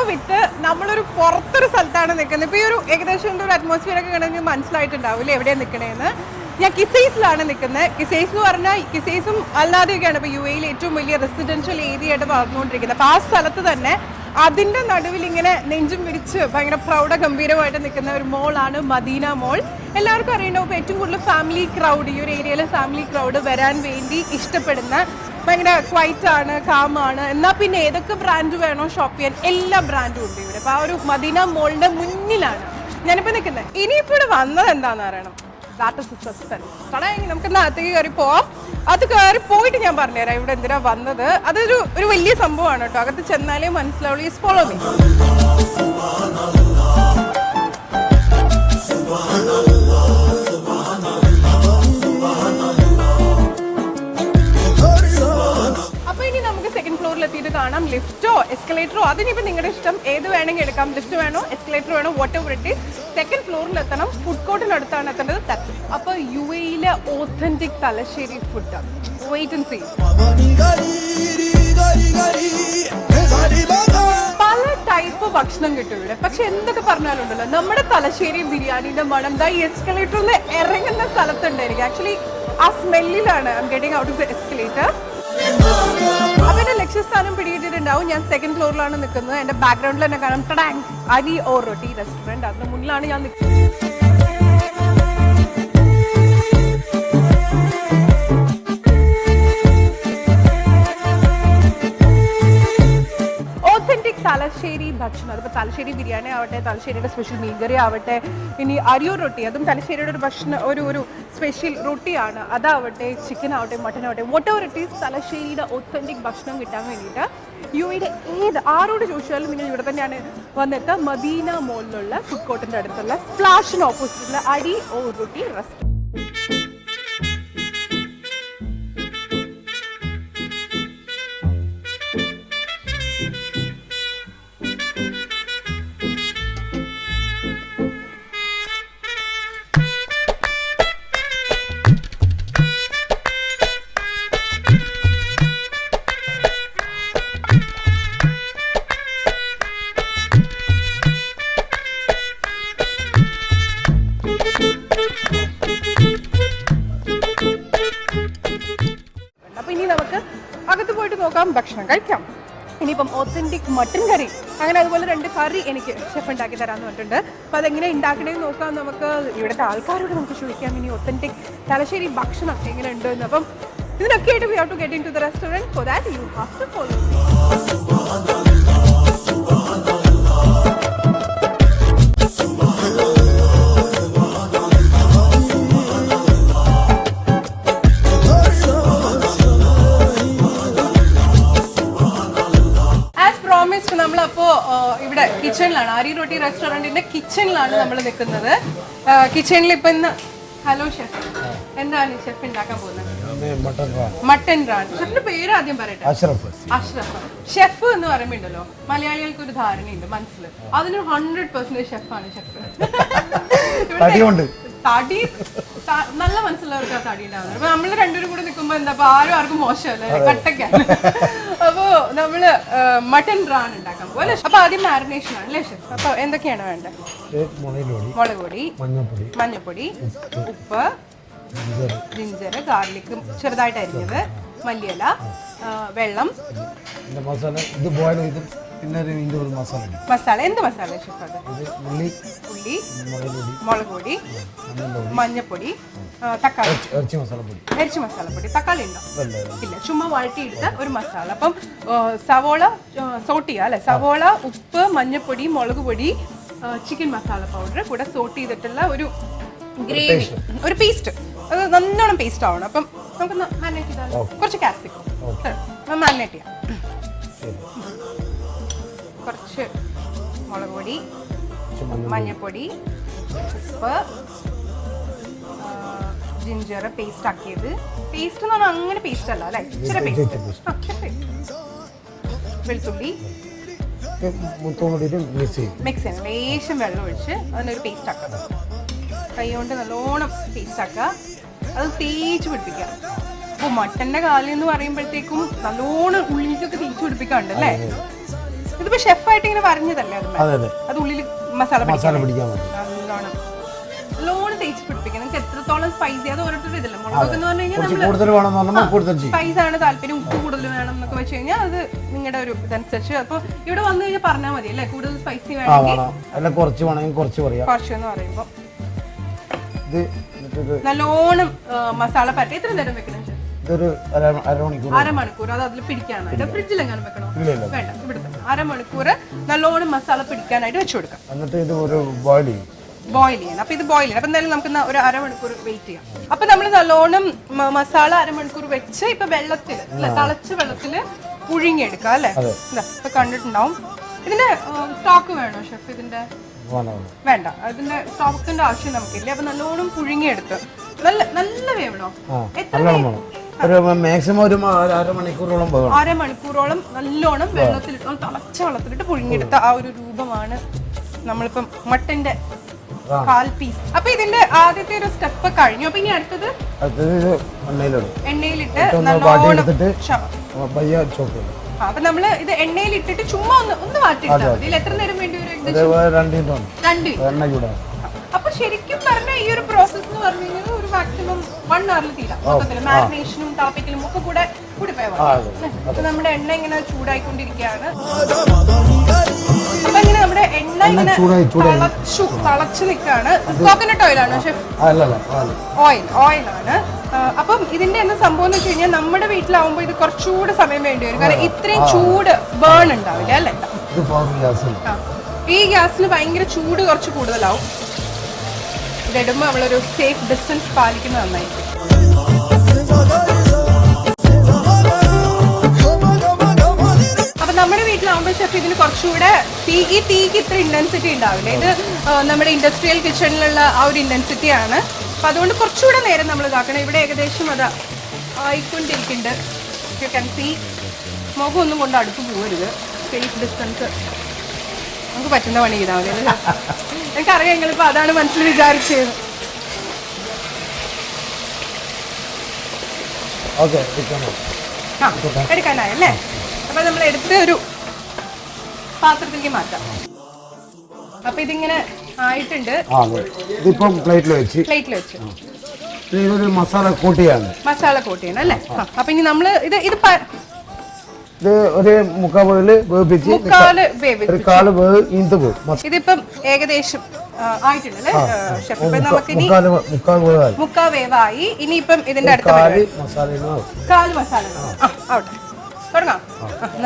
Video with നമ്മളൊരു പുറത്തൊരു സ്ഥലത്താണ് നിൽക്കുന്നത്. ഇപ്പോൾ ഈ ഒരു ഏകദേശം ഒരു അറ്റ്മോസ്ഫിയർ ഒക്കെ കണ്ടെങ്കിൽ മനസ്സിലായിട്ടുണ്ടാവില്ലേ എവിടെയാണ് നിൽക്കണേന്ന്. ഞാൻ കിസൈസിലാണ് നിൽക്കുന്നത്. കിസൈസ് എന്ന് പറഞ്ഞാൽ കിസൈസും അല്ലാതെയൊക്കെയാണ് ഇപ്പോൾ യു എയിൽ ഏറ്റവും വലിയ റെസിഡൻഷ്യൽ ഏരിയ ആയിട്ട് വളർന്നുകൊണ്ടിരിക്കുന്നത്. അപ്പോൾ ആ സ്ഥലത്ത് തന്നെ അതിൻ്റെ നടുവിൽ ഇങ്ങനെ നെഞ്ചും വിരിച്ച് ഭയങ്കര പ്രൗഢ ഗംഭീരമായിട്ട് നിൽക്കുന്ന ഒരു മോളാണ് മദീന മോൾ. എല്ലാവർക്കും അറിയണ്ടാവും ഇപ്പോൾ ഏറ്റവും കൂടുതൽ ഫാമിലി ക്രൗഡ്, ഈ ഒരു ഏരിയയിലെ ഫാമിലി ക്രൗഡ് വരാൻ വേണ്ടി ഇഷ്ടപ്പെടുന്ന, ഭയങ്കര ക്വൈറ്റ് ആണ്, കാമാണ്. എന്നാൽ പിന്നെ ഏതൊക്കെ ബ്രാൻഡ് വേണോ ഷോപ്പ് ചെയ്യാൻ എല്ലാ ബ്രാൻഡും ഉണ്ട് ഇവിടെ. അപ്പോൾ ആ ഒരു മദീന മോളിൻ്റെ മുന്നിലാണ് ഞാനിപ്പോൾ നിൽക്കുന്നത്. ഇനിയിപ്പോൾ ഇവിടെ വന്നത് എന്താണെന്ന് അറിയണം. നമുക്ക് അകത്തേക്ക് കയറി പോവാം. അത് കയറി പോയിട്ട് ഞാൻ പറഞ്ഞുതരാം ഇവിടെ എന്തിനാ വന്നത്. അതൊരു വലിയ സംഭവമാണ് കേട്ടോ. അകത്ത് ചെന്നാലേ മനസ്സിലാവുള്ളൂ. Is follow me. അപ്പൊ ഇനി നമുക്ക് സെക്കൻഡ് ഫ്ലോറിൽ എത്തിയിട്ട് കാണാം. ലിഫ്റ്റോ എസ്കലേറ്ററോ അതിനിപ്പോൾ നിങ്ങളുടെ ഇഷ്ടം, ഏത് വേണമെങ്കിൽ എടുക്കാം. ലിഫ്റ്റ് വേണോ എസ്കലേറ്റർ വേണോ whatever it is. Second ഫ്ലോറിൽ എത്തണം. ഫുഡ് കോർട്ടിനടുത്താണ് എത്തേണ്ടത്. അപ്പോൾ യു എയിലെ authentic Thalassery food. Wait and see. പല ടൈപ്പ് ഭക്ഷണം കിട്ടും ഇവിടെ. പക്ഷെ എന്തൊക്കെ പറഞ്ഞാലുണ്ടല്ലോ, നമ്മുടെ തലശ്ശേരി ബിരിയാണിന്റെ മണം ദാ ഈ എസ്കലേറ്ററിൽ ഇറങ്ങുന്ന സ്ഥലത്തുണ്ടായിരിക്കും. ആക്ച്വലി ആ സ്മെല്ലിലാണ് I'm getting out of the escalator. അപ്പൊ എന്റെ ലക്ഷ്യസ്ഥാനം പിടിയിട്ടിട്ടുണ്ടാവും. ഞാൻ സെക്കൻഡ് ഫ്ലോറിലാണ് നിൽക്കുന്നത്. എന്റെ ബാക്ക്ഗ്രൗണ്ടിൽ തന്നെ കാണാം ടടാങ് അരി ഓർ റൊട്ടി റെസ്റ്റോറന്റ്. അതിന് മുന്നിലാണ് ഞാൻ നിൽക്കുന്നത്. ഓത്തന്റിക് തലശ്ശേരി ഭക്ഷണം. അതിപ്പോൾ തലശ്ശേരി ബിരിയാണി ആവട്ടെ, തലശ്ശേരിയുടെ സ്പെഷ്യൽ മീൻകറി ആവട്ടെ, ഇനി അരിയോ റൊട്ടി, അതും തലശ്ശേരിയുടെ ഒരു ഭക്ഷണം, ഒരു സ്പെഷ്യൽ റൊട്ടിയാണ്. അതാവട്ടെ, ചിക്കൻ ആവട്ടെ, മട്ടൻ ആവട്ടെ, വാട്ട് എവർ ഇറ്റ് ഈസ്, തലശ്ശേരിയുടെ ഒത്തന്റിക് ഭക്ഷണം കിട്ടാൻ വേണ്ടിയിട്ട് യു എയുടെ ആരോട് ചോദിച്ചാലും നിങ്ങൾ ഇവിടെ തന്നെയാണ് വന്നിട്ട് മദീന മോളിലുള്ള ഫുഡ് കോർട്ടിൻ്റെ അടുത്തുള്ള സ്പ്ലാഷിന് ഓപ്പോസിറ്റുള്ള അരി ഓ റൊട്ടി റെസ്റ്റോറൻറ്റ്. ഭക്ഷണം കഴിക്കാം. ഇനിയിപ്പം ഒത്തന്റിക് മട്ടൻ കറി, അങ്ങനെ അതുപോലെ 2 കറി എനിക്ക് ഷെഫ് ഉണ്ടാക്കി തരാമെന്ന് പറഞ്ഞിട്ടുണ്ട്. അപ്പം അതെങ്ങനെ ഉണ്ടാക്കണേന്ന് നോക്കാം. നമുക്ക് ഇവിടുത്തെ ആൾക്കാരോട് നമുക്ക് ചോദിക്കാം ഇനി ഒത്തന്റിക് തലശ്ശേരി ഭക്ഷണം എങ്ങനെ ഉണ്ടെന്ന്. അപ്പം ഇതിനൊക്കെ ആയിട്ട് we have to get into the restaurant. For that you have to follow me. നമ്മളപ്പോ ഇവിടെ കിച്ചണിലാണ്, അരി റൊട്ടി റെസ്റ്റോറൻറ്റിന്റെ കിച്ചണിലാണ് നമ്മൾ നിൽക്കുന്നത്. കിച്ചണിൽ ഇപ്പൊ ഇന്ന് ഹലോ ഷെഫ്, എന്താണ് ഷെഫ് ഉണ്ടാക്കാൻ പോകുന്നത്? മട്ടൻ റാൺ. ഷെഫിന്റെ പേര് ആദ്യം പറയട്ടെ. അഷ്റഫ്. ഷെഫ് എന്ന് പറയുമ്പോണ്ടല്ലോ മലയാളികൾക്ക് ഒരു ധാരണയുണ്ട് മനസ്സിൽ, അതിന് 100% ഷെഫാണ് ഷെഫ്. തടി നല്ല മനസ്സിലുള്ളവർക്ക് ആ തടി ഉണ്ടാവുന്നത്. അപ്പൊ നമ്മള് രണ്ടുപേരും കൂടെ നിൽക്കുമ്പോ എന്താ ആർക്കും മോശമല്ലേ, കട്ടക്കാണ്. അപ്പൊ നമ്മള് മട്ടൻ റാൺ ഉണ്ടാക്കാൻ പോലെ. അപ്പൊ ആദ്യം മാരിനേഷൻ ആണ് അല്ലേ ഷെഫ്? അപ്പൊ എന്തൊക്കെയാണ് വേണ്ടത്? മുളക് പൊടി, മഞ്ഞപ്പൊടി, ഉപ്പ്, ജിഞ്ചർ, ഗാർലിക് ചെറുതായിട്ട് അരിഞ്ഞത്, മല്ലിയില, വെള്ളം, മസാല. എന്ത് മസാല ഷെഫ്? അത് ഉള്ളി, മുളക് പൊടി, മഞ്ഞപ്പൊടി, തക്കാളി, ഇറച്ചി മസാലപ്പൊടി. തക്കാളി ഉണ്ടോ? ഇല്ല, ചുമ്മാ വഴറ്റിയെടുത്ത ഒരു മസാല. അപ്പം സവോള സോട്ട് ചെയ്യുക അല്ലെ? സവോള, ഉപ്പ്, മഞ്ഞപ്പൊടി, മുളക് പൊടി, ചിക്കൻ മസാല പൗഡർ കൂടെ സോട്ട് ചെയ്തിട്ടുള്ള ഒരു ഗ്രേവി, ഒരു പേസ്റ്റ്. അത് നല്ലോണം പേസ്റ്റ് ആവണം. അപ്പം നമുക്ക് മാരിനേറ്റ് ചെയ്താൽ കുറച്ച് കാപ്സിക്കം മാരിനേറ്റ് ചെയ്യാം. കുറച്ച് മുളക് പൊടി, മഞ്ഞപ്പൊടി, ഉപ്പ്, ജിഞ്ചർ പേസ്റ്റ് ആക്കിയത്. പേസ്റ്റ് എന്ന് പറഞ്ഞാൽ അങ്ങനെ പേസ്റ്റ് അല്ല അല്ലേ, ഇച്ചിരി പേസ്റ്റ്. വെളുത്തുള്ളി മിക്സ് ചെയ്യണം. ലേശം വെള്ളം ഒഴിച്ച് അതിനൊരു പേസ്റ്റ് ആക്കാം. കൈ കൊണ്ട് നല്ലോണം പേസ്റ്റ് ആക്കുക. അത് തേച്ച് പിടിപ്പിക്കുക. അപ്പോൾ മട്ടൻ്റെ കാലിൽ എന്ന് പറയുമ്പോഴത്തേക്കും നല്ലോണം ഉള്ളിലേക്കൊക്കെ തേച്ച് പിടിപ്പിക്കാറുണ്ട് അല്ലേ? ഇതിപ്പോ ഷെഫായിട്ട് ഇങ്ങനെ പറഞ്ഞതല്ലേ അതെ അതെ അത് ഉള്ളിൽ മസാല പിടിക്കാൻ വേണ്ടി നല്ലോണം ലോൺ തേച്ച് പിടിപ്പിക്കുക. നിങ്ങൾക്ക് എത്രത്തോളം സ്പൈസി അത് ഓരോരുത്തരുടെ ഇതില്ല. മുളകൊക്കെ എന്ന് പറഞ്ഞു കഴിഞ്ഞാൽ കൂടുതൽ വേണമെന്ന് കൂടുതൽ സ്പൈസ് ആണ് താല്പര്യം, ഉപ്പ് കൂടുതൽ വേണം എന്നൊക്കെ വെച്ച് കഴിഞ്ഞാൽ അത് നിങ്ങളുടെ ഒരു ഇതനുസരിച്ച്. അപ്പൊ ഇവിടെ വന്നു കഴിഞ്ഞാൽ പറഞ്ഞാൽ മതി അല്ലേ, കൂടുതൽ സ്പൈസി വേണമെങ്കിൽ കുറച്ച് വേണമെങ്കിൽ കുറച്ച് പറയാം. കുറച്ച് എന്ന് പറയുമ്പോൾ നല്ലോണം മസാല പറ്റി എത്ര നേരം വെക്കണം? അരമണിക്കൂർ. അത് അതിൽ പിടിക്കാനായിട്ട് ഫ്രിഡ്ജിൽ എങ്ങനെ വെക്കണോ? വേണ്ട, ഇവിടെ അരമണിക്കൂർ നല്ലോണം മസാല പിടിക്കാനായിട്ട് വെച്ചു കൊടുക്കാം. ബോയിൽ ചെയ്യണം. അപ്പൊ ഇത് ബോയിൽ ചെയ്യണം. അപ്പൊ എന്തായാലും നമുക്ക് ഒരു അരമണിക്കൂർ വെയിറ്റ് ചെയ്യാം. അപ്പൊ നമ്മൾ നല്ലോണം മസാല അരമണിക്കൂർ വെച്ച് ഇപ്പൊ വെള്ളത്തിൽ തിളച്ച വെള്ളത്തില് പുഴുങ്ങിയെടുക്കാം അല്ലെ? ഇപ്പൊ കണ്ടിട്ടുണ്ടാവും. ഇതിന്റെ സ്റ്റോക്ക് വേണോ ഷെഫ്? ഇതിന്റെ വേണ്ട, അതിന്റെ സ്റ്റോക്കിന്റെ ആവശ്യം നമുക്കില്ല. അപ്പൊ നല്ലോണം പുഴുങ്ങിയെടുത്ത് നല്ല വേവണോ? അരമണിക്കൂറോളം നല്ലോണം വെള്ളത്തിലിട്ട് തിളച്ച വെള്ളത്തിലിട്ട് പുഴുങ്ങിയെടുത്ത ആ ഒരു രൂപമാണ് നമ്മളിപ്പം മട്ടന്റെ 1/4 പീസ്. അപ്പൊ ഇതിന്റെ ആദ്യത്തെ ഒരു സ്റ്റെപ്പ് കഴിഞ്ഞു. അപ്പൊ ഇനി അടുത്തത് എണ്ണയിലിട്ട് നല്ലോണം. അപ്പൊ നമ്മള് ഇത് എണ്ണയിലിട്ടിട്ട് ചുമ്മാ ഒന്ന് വാട്ടിയിട്ടാൽ മതി. ഇതിൽ എത്ര നേരം വേണ്ടി വരും? 2 അപ്പൊ ശരിക്കും പറഞ്ഞ ഈ ഒരു പ്രോസസ് എന്ന് പറഞ്ഞു കഴിഞ്ഞാൽ ഒരു മാക്സിമം 1 hour തീരാം. മൊത്തത്തില് മാരിനേഷനും താപ്പിക്കലും ഒക്കെ കൂടെ പോയാൽ അപ്പൊ നമ്മുടെ എണ്ണ ഇങ്ങനെ ചൂടായിക്കൊണ്ടിരിക്കുകയാണ്. അപ്പൊ ഇങ്ങനെ നമ്മുടെ എണ്ണ ഇങ്ങനെ തിളച്ചു നിൽക്കാണ്. കോക്കനട്ട് ഓയിലാണോ ഷെഫ്? ഓയിലാണ്. അപ്പം ഇതിന്റെ എന്താ സംഭവം എന്ന് വെച്ച് കഴിഞ്ഞാൽ നമ്മുടെ വീട്ടിലാവുമ്പോ ഇത് കുറച്ചുകൂടെ സമയം വേണ്ടി വരും. കാരണം ഇത്രയും ചൂട് ബേൺ ഉണ്ടാവില്ല അല്ലേ? ഈ ഗ്യാസിന് ഭയങ്കര ചൂട് കുറച്ച് കൂടുതലാവും. ഇതിടുമ്പോൾ നമ്മളൊരു സേഫ് ഡിസ്റ്റൻസ് പാലിക്കുന്നത് നന്നായിരിക്കും. അപ്പൊ നമ്മുടെ വീട്ടിലാവുമ്പോൾ ഷെഫ് ഇതിന് കുറച്ചുകൂടെ ഈ തീക്ക് ഇത്ര ഇന്റൻസിറ്റി ഉണ്ടാവില്ല. ഇത് നമ്മുടെ ഇൻഡസ്ട്രിയൽ കിച്ചണിലുള്ള ആ ഒരു ഇന്റൻസിറ്റിയാണ്. അപ്പൊ അതുകൊണ്ട് കുറച്ചുകൂടെ നേരം നമ്മൾ ഇതാക്കണം. ഇവിടെ ഏകദേശം അത് ആയിക്കൊണ്ടിരിക്കുന്നുണ്ട്. You can see. മുഖം ഒന്നും കൊണ്ട് അടുത്ത് പോകരുത്. സേഫ് ഡിസ്റ്റൻസ് നമുക്ക് പറ്റുന്ന പണി ചെയ്താൽ മതി. എനിക്കറിയാം നിങ്ങളിപ്പോൾ അതാണ് മനസ്സിൽ വിചാരിച്ചത്. എടുക്കാനായല്ലേ? അപ്പൊ നമ്മൾ എടുത്ത് ഒരു പാത്രത്തിലേക്ക് മാറ്റാം. അപ്പൊ ഇതിങ്ങനെ ആയിട്ടുണ്ട്. പ്ലേറ്റിൽ വെച്ച് മസാല കൂട്ടിയാണ് അല്ലേ? അപ്പൊ ഇനി നമ്മള് ഇത് ഒരു ഇതിപ്പം ഏകദേശം ആയിട്ടുണ്ടല്ലേ ഷെഫ്? ഇപ്പൊ നമുക്കിനി 3/4 വേവായി. ഇനിയിപ്പം ഇതിന്റെ അടുത്ത കാല് മസാല ആവട്ടെ. തുടങ്ങാം.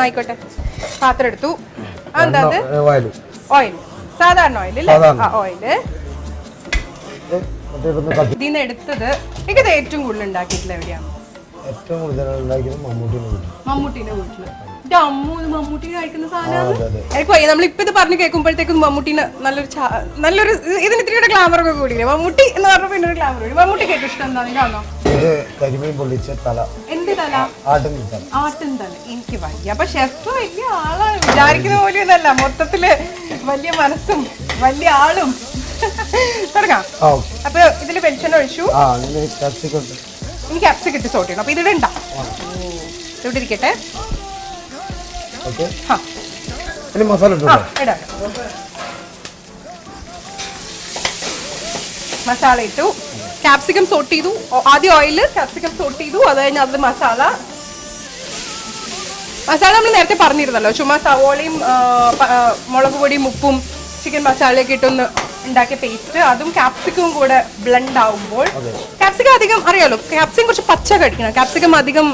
ആയിക്കോട്ടെ. പാത്രം എടുത്തു. എന്താ ഓയിൽ? സാധാരണ ഓയിൽ അല്ലേ? ഓയില് ഇതിന്ന് എടുത്തത്. എനിക്കത് ഏറ്റവും കൂടുതൽ ഉണ്ടാക്കിയിട്ടില്ല എവിടെയാണ്? മമ്മൂട്ടിന്റെ വീട്ടില്. മമ്മൂട്ടിനെ കഴിക്കുന്ന സാധനമാണ്. എനിക്ക് നമ്മളിപ്പോ ഇത് പറഞ്ഞു കേൾക്കുമ്പോഴത്തേക്കും മമ്മൂട്ടിന് നല്ലൊരു ഇതിന് ഇത്തിരി ഗ്ലാമർ ഒക്കെ കൂടിയില്ലേ? മമ്മൂട്ടി എന്ന് പറഞ്ഞ പിന്നെ ഒരു ഗ്ലാമർ കൂടി. മമ്മൂട്ടിക്ക് ഏറ്റവും ഇഷ്ടം എന്താ? കാണോ എന്ത് തല? ആട്ടും തല. എനിക്ക് വയ്യ. അപ്പൊ ഷെഫ് വലിയ ആളാണ്, വിചാരിക്കുന്ന പോലെയൊന്നല്ല. മൊത്തത്തില് വലിയ മനസ്സും വലിയ ആളും. തുടങ്ങാം. അപ്പൊ ഇതില് വെളിച്ചെണ്ണ ഒഴിച്ചു. ഇനി ക്യാപ്സിക്കം ഇട്ട് സോട്ട് ചെയ്യണം. അപ്പൊ ഇതിടെ ഉണ്ടാ ഇവിടെ ഇരിക്കട്ടെ. മസാല ഇട്ടു. ക്യാപ്സിക്കം സോട്ട് ചെയ്തു. ആദ്യം ഓയില്, ക്യാപ്സിക്കം സോട്ട് ചെയ്തു. അത് കഴിഞ്ഞ് അത് മസാല നമ്മൾ നേരത്തെ പറഞ്ഞിരുന്നല്ലോ. ചുമ്മാ സവോളയും മുളക് പൊടിയും ഉപ്പും ചിക്കൻ മസാലയൊക്കെ ഇട്ടൊന്ന് ഉണ്ടാക്കിയ പേസ്റ്റ്. അതും ക്യാപ്സിക്കവും കൂടെ ബ്ലെൻഡ് ആവുമ്പോൾ, ക്യാപ്സിക്കം അധികം അറിയാലോ, ക്യാപ്സിക്കം കുറച്ച് പച്ച കടിക്കണം. ക്യാപ്സിക്കം അധികം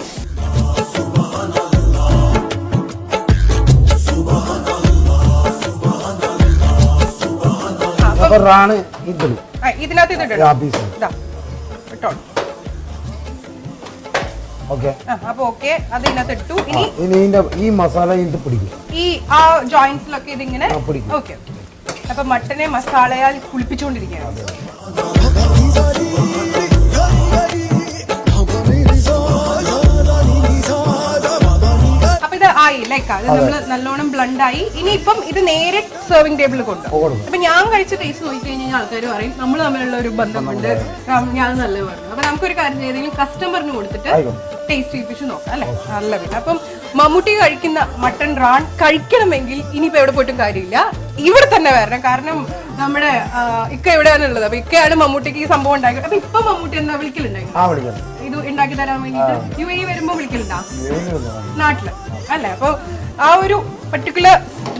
ഇതിനകത്ത് അപ്പൊ ഓക്കെ, അത് ഇതിനകത്ത് ഇട്ടു. ഇനി ഈ മസാല ഈ ആ ജോയിന്റ്സിലൊക്കെ ഇതിങ്ങനെ ഓക്കെ. അപ്പൊ മട്ടനെ മസാലയാൽ കുളിപ്പിച്ചുകൊണ്ടിരിക്കുകയാണ്. അപ്പൊ ഇത് ആയി ലൈക്ക് വെക്കാം. അത് നമ്മൾ നല്ലോണം ബ്ലണ്ടായി ഇനിയിപ്പം ഇത് നേരെ സെർവിംഗ് ടേബിളിൽ കൊണ്ടുപോകും. അപ്പൊ ഞാൻ കഴിച്ച ടേസ്റ്റ് നോക്കി കഴിഞ്ഞാൽ ആൾക്കാർ പറയും നമ്മൾ തമ്മിലുള്ള ഒരു ബന്ധമുണ്ട്, ഞാൻ നല്ലത് പറഞ്ഞു. അപ്പൊ നമുക്കൊരു കാര്യം ചെയ്തെങ്കിൽ കസ്റ്റമറിന് കൊടുത്തിട്ട് ടേസ്റ്റ് ഫിഷ് നോക്കാം അല്ലെ, നല്ല പിന്നെ. അപ്പം മമ്മൂട്ടി കഴിക്കുന്ന മട്ടൺ റാൺ കഴിക്കണമെങ്കിൽ ഇനിയിപ്പോ എവിടെ പോയിട്ടും കാര്യമില്ല, ഇവിടെ തന്നെ വരണം. കാരണം നമ്മുടെ ഇക്ക എവിടെയാണുള്ളത്, അപ്പൊ ഇക്കയാണ് മമ്മൂട്ടിക്ക് ഈ സംഭവം ഉണ്ടാക്കി. അപ്പൊ ഇപ്പൊ മമ്മൂട്ടി എന്താ വിളിക്കലുണ്ടായി ഇത് ഉണ്ടാക്കി തരാൻ വേണ്ടിട്ട്? UAE വരുമ്പോ വിളിക്കലുണ്ടാ നാട്ടില് അല്ലെ? അപ്പൊ ആ ഒരു പർട്ടിക്കുലർ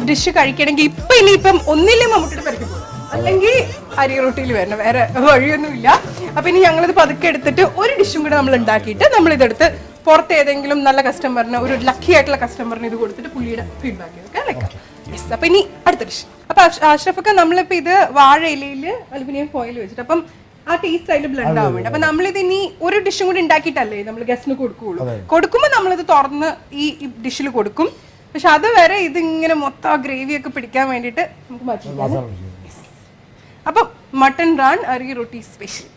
ഡിഷ് കഴിക്കണമെങ്കിൽ ഇപ്പൊ ഇനിയിപ്പം ഒന്നില്ലേ മമ്മൂട്ടിയുടെ പരിക്ക് പോകും, അല്ലെങ്കിൽ അരി റൊട്ടിയിൽ വരണം, വേറെ വഴിയൊന്നുമില്ല. അപ്പൊ ഇനി ഞങ്ങളിത് പതുക്കെ എടുത്തിട്ട് ഒരു ഡിഷും കൂടെ നമ്മൾ ഉണ്ടാക്കിയിട്ട് നമ്മൾ ഇതെടുത്ത് പുറത്ത് ഏതെങ്കിലും നല്ല കസ്റ്റമറിന്, ഒരു ലക്കി ആയിട്ടുള്ള കസ്റ്റമറിന് ഇത് കൊടുത്തിട്ട് പുള്ളിയുടെ ഫീഡ്ബാക്ക് ചെയ്തൊക്കെ ലൈക്ക്. യെസ്, അപ്പൊ ഇനി അടുത്ത ഡിഷ്. അപ്പൊ അഷ്റഫൊക്കെ നമ്മളിപ്പോ ഇത് വാഴ ഇലയില് അലുമിനിയം ഫോയിൽ വെച്ചിട്ട് അപ്പം ആ ടേസ്റ്റ് അതിൽ ബ്ലെൻഡ് ആവാൻ വേണ്ടി. അപ്പൊ നമ്മളിത് ഇനി ഒരു ഡിഷും കൂടി ഉണ്ടാക്കിയിട്ടല്ലേ നമ്മൾ ഗസ്റ്റിന് കൊടുക്കുകയുള്ളൂ. കൊടുക്കുമ്പോൾ നമ്മളിത് തുറന്ന് ഈ ഡിഷിൽ കൊടുക്കും. പക്ഷെ അതുവരെ ഇതിങ്ങനെ മൊത്തം ആ ഗ്രേവി ഒക്കെ പിടിക്കാൻ വേണ്ടിയിട്ട് നമുക്ക് മാറ്റി. അപ്പം മട്ടൺ റാൺ അരി റൊട്ടി സ്പെഷ്യൽ.